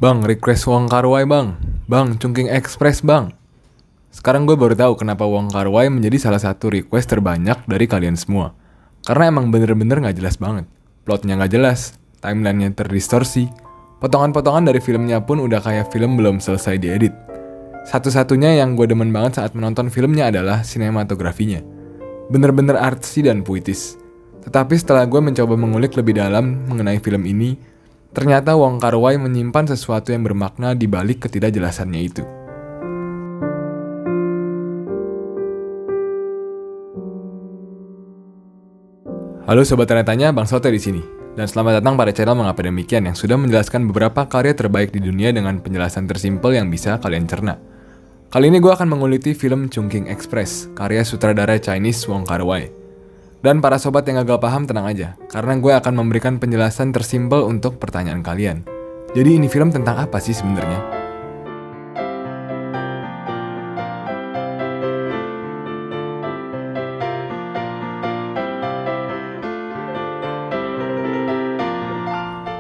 Bang, request Wong Kar-wai bang. Bang, Chungking Express bang. Sekarang gue baru tahu kenapa Wong Kar-wai menjadi salah satu request terbanyak dari kalian semua. Karena emang bener-bener gak jelas banget. Plotnya gak jelas, timelinenya terdistorsi. Potongan-potongan dari filmnya pun udah kayak film belum selesai diedit. Satu-satunya yang gue demen banget saat menonton filmnya adalah sinematografinya. Bener-bener artsy dan puitis. Tetapi setelah gue mencoba mengulik lebih dalam mengenai film ini, ternyata Wong Kar-wai menyimpan sesuatu yang bermakna di balik ketidakjelasannya itu. Halo Sobat Tanya-Tanya, Bang Sote di sini. Dan selamat datang pada channel Mengapa Demikian yang sudah menjelaskan beberapa karya terbaik di dunia dengan penjelasan tersimpel yang bisa kalian cerna. Kali ini gue akan menguliti film Chungking Express, karya sutradara Chinese Wong Kar-wai. Dan para sobat yang gagal paham tenang aja, karena gue akan memberikan penjelasan tersimpel untuk pertanyaan kalian. Jadi ini film tentang apa sih sebenarnya?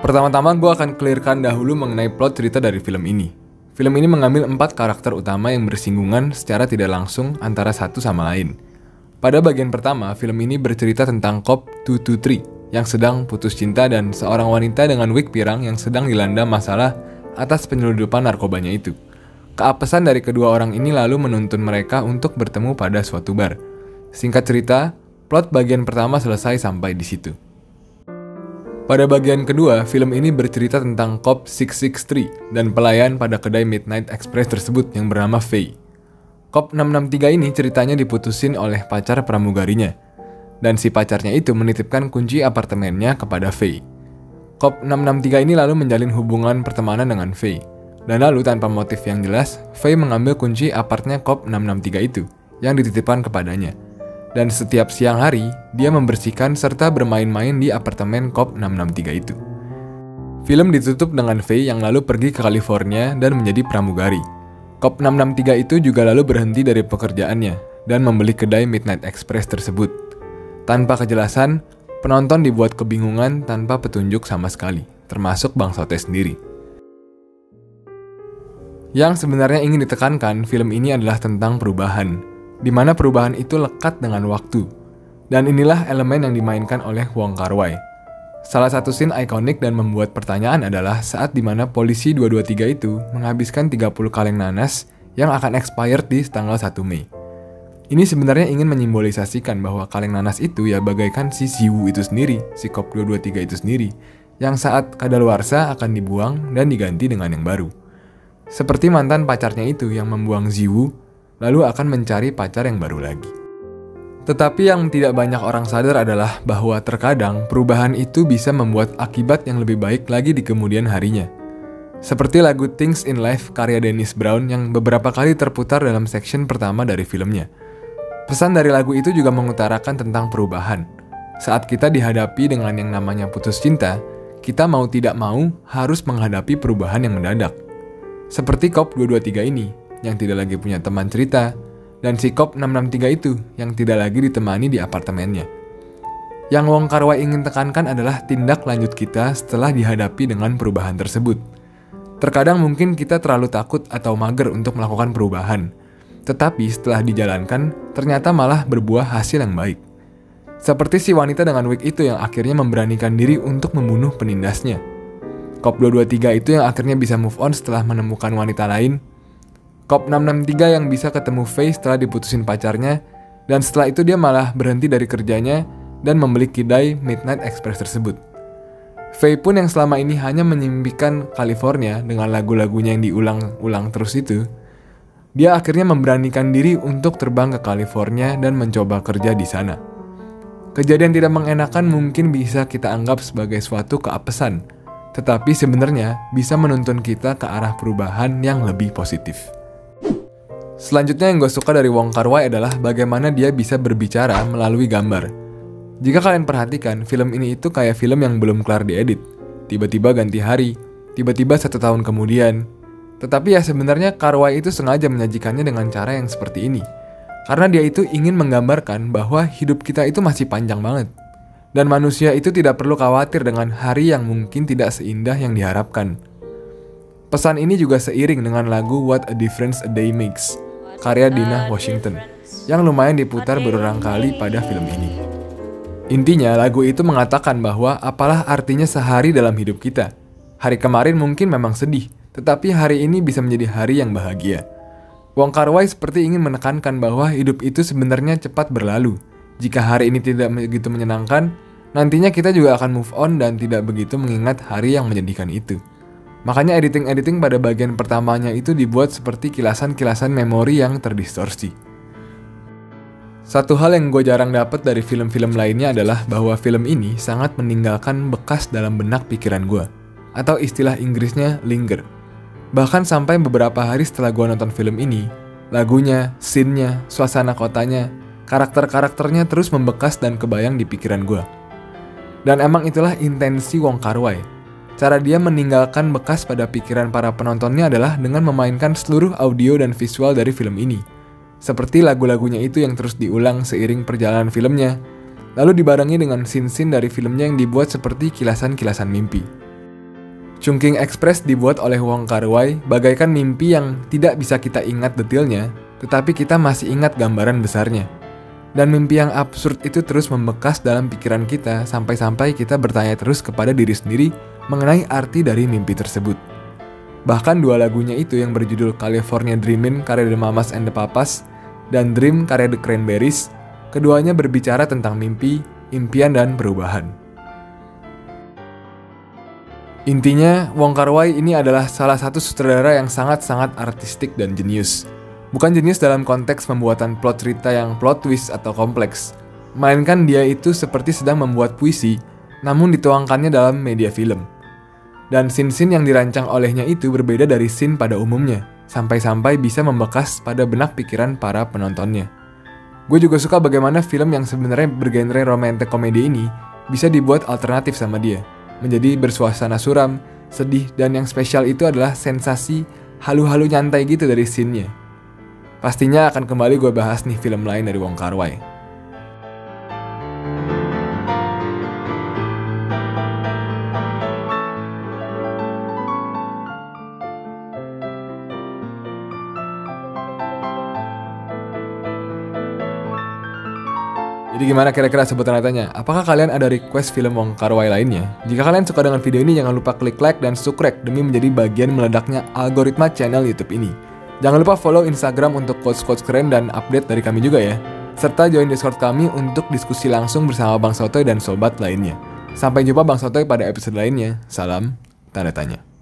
Pertama-tama gue akan clearkan dahulu mengenai plot cerita dari film ini. Film ini mengambil 4 karakter utama yang bersinggungan secara tidak langsung antara satu sama lain. Pada bagian pertama, film ini bercerita tentang Cop 223 yang sedang putus cinta dan seorang wanita dengan wig pirang yang sedang dilanda masalah atas penyelundupan narkobanya itu. Keapesan dari kedua orang ini lalu menuntun mereka untuk bertemu pada suatu bar. Singkat cerita, plot bagian pertama selesai sampai di situ. Pada bagian kedua, film ini bercerita tentang Cop 663 dan pelayan pada kedai Midnight Express tersebut yang bernama Faye. Cop 663 ini ceritanya diputusin oleh pacar pramugarinya, dan si pacarnya itu menitipkan kunci apartemennya kepada Faye. Cop 663 ini lalu menjalin hubungan pertemanan dengan Faye, dan lalu tanpa motif yang jelas, Faye mengambil kunci apartnya Cop 663 itu yang dititipkan kepadanya. Dan setiap siang hari, dia membersihkan serta bermain-main di apartemen Cop 663 itu. Film ditutup dengan Faye yang lalu pergi ke California dan menjadi pramugari. Cop 663 itu juga lalu berhenti dari pekerjaannya dan membeli kedai Midnight Express tersebut. Tanpa kejelasan, penonton dibuat kebingungan tanpa petunjuk sama sekali, termasuk Bang Sote sendiri. Yang sebenarnya ingin ditekankan, film ini adalah tentang perubahan, di mana perubahan itu lekat dengan waktu. Dan inilah elemen yang dimainkan oleh Wong Kar-wai. Salah satu scene ikonik dan membuat pertanyaan adalah saat dimana polisi 223 itu menghabiskan 30 kaleng nanas yang akan expired di tanggal 1 Mei. Ini sebenarnya ingin menyimbolisasikan bahwa kaleng nanas itu ya bagaikan si Ziwu itu sendiri, si Cop 223 itu sendiri, yang saat kadaluarsa akan dibuang dan diganti dengan yang baru. Seperti mantan pacarnya itu yang membuang Ziwu, lalu akan mencari pacar yang baru lagi. Tetapi yang tidak banyak orang sadar adalah bahwa terkadang perubahan itu bisa membuat akibat yang lebih baik lagi di kemudian harinya. Seperti lagu Things in Life karya Dennis Brown yang beberapa kali terputar dalam section pertama dari filmnya. Pesan dari lagu itu juga mengutarakan tentang perubahan. Saat kita dihadapi dengan yang namanya putus cinta, kita mau tidak mau harus menghadapi perubahan yang mendadak. Seperti Cop 223 ini, yang tidak lagi punya teman cerita, dan si Cop 663 itu yang tidak lagi ditemani di apartemennya. Yang Wong Kar-wai ingin tekankan adalah tindak lanjut kita setelah dihadapi dengan perubahan tersebut. Terkadang mungkin kita terlalu takut atau mager untuk melakukan perubahan, tetapi setelah dijalankan, ternyata malah berbuah hasil yang baik. Seperti si wanita dengan wig itu yang akhirnya memberanikan diri untuk membunuh penindasnya. Cop 223 itu yang akhirnya bisa move on setelah menemukan wanita lain. Cop 663 yang bisa ketemu Faye setelah diputusin pacarnya, dan setelah itu dia malah berhenti dari kerjanya dan membeli kedai Midnight Express tersebut. Faye pun yang selama ini hanya menyimpikan California dengan lagu-lagunya yang diulang-ulang terus itu, dia akhirnya memberanikan diri untuk terbang ke California dan mencoba kerja di sana. Kejadian tidak mengenakan mungkin bisa kita anggap sebagai suatu keapesan, tetapi sebenarnya bisa menuntun kita ke arah perubahan yang lebih positif. Selanjutnya yang gue suka dari Wong Kar-wai adalah bagaimana dia bisa berbicara melalui gambar. Jika kalian perhatikan, film ini itu kayak film yang belum kelar diedit. Tiba-tiba ganti hari, tiba-tiba 1 tahun kemudian. Tetapi ya sebenarnya Kar-wai itu sengaja menyajikannya dengan cara yang seperti ini. Karena dia itu ingin menggambarkan bahwa hidup kita itu masih panjang banget. Dan manusia itu tidak perlu khawatir dengan hari yang mungkin tidak seindah yang diharapkan. Pesan ini juga seiring dengan lagu What a Difference a Day Makes, karya Dinah Washington, yang lumayan diputar berulang kali pada film ini. Intinya, lagu itu mengatakan bahwa apalah artinya sehari dalam hidup kita. Hari kemarin mungkin memang sedih, tetapi hari ini bisa menjadi hari yang bahagia. Wong Kar-wai seperti ingin menekankan bahwa hidup itu sebenarnya cepat berlalu. Jika hari ini tidak begitu menyenangkan, nantinya kita juga akan move on dan tidak begitu mengingat hari yang menyedihkan itu. Makanya editing-editing pada bagian pertamanya itu dibuat seperti kilasan-kilasan memori yang terdistorsi. Satu hal yang gue jarang dapat dari film-film lainnya adalah bahwa film ini sangat meninggalkan bekas dalam benak pikiran gue, atau istilah Inggrisnya linger. Bahkan sampai beberapa hari setelah gue nonton film ini, lagunya, scene-nya, suasana kotanya, karakter-karakternya terus membekas dan kebayang di pikiran gue. Dan emang itulah intensi Wong Kar-wai. Cara dia meninggalkan bekas pada pikiran para penontonnya adalah dengan memainkan seluruh audio dan visual dari film ini. Seperti lagu-lagunya itu yang terus diulang seiring perjalanan filmnya, lalu dibarengi dengan scene-scene dari filmnya yang dibuat seperti kilasan-kilasan mimpi. Chungking Express dibuat oleh Wong Kar-wai bagaikan mimpi yang tidak bisa kita ingat detailnya, tetapi kita masih ingat gambaran besarnya. Dan mimpi yang absurd itu terus membekas dalam pikiran kita sampai-sampai kita bertanya terus kepada diri sendiri mengenai arti dari mimpi tersebut. Bahkan dua lagunya itu yang berjudul California Dreamin' karya The Mamas and the Papas dan Dream karya The Cranberries, keduanya berbicara tentang mimpi, impian, dan perubahan. Intinya, Wong Kar-wai ini adalah salah satu sutradara yang sangat-sangat artistik dan jenius. Bukan jenius dalam konteks pembuatan plot cerita yang plot twist atau kompleks, melainkan dia itu seperti sedang membuat puisi, namun dituangkannya dalam media film. Dan scene-scene yang dirancang olehnya itu berbeda dari scene pada umumnya, sampai-sampai bisa membekas pada benak pikiran para penontonnya. Gue juga suka bagaimana film yang sebenarnya bergenre romantic komedi ini bisa dibuat alternatif sama dia, menjadi bersuasana suram, sedih, dan yang spesial itu adalah sensasi halu-halu nyantai gitu dari scene-nya. Pastinya akan kembali gue bahas nih film lain dari Wong Kar-wai. Jadi gimana kira-kira Sobat Tanya? Apakah kalian ada request film Wong Kar-wai lainnya? Jika kalian suka dengan video ini, jangan lupa klik like dan subscribe demi menjadi bagian meledaknya algoritma channel YouTube ini. Jangan lupa follow Instagram untuk quotes-quotes keren dan update dari kami juga ya. Serta join Discord kami untuk diskusi langsung bersama Bang Sotoy dan sobat lainnya. Sampai jumpa Bang Sotoy pada episode lainnya. Salam tanda tanya.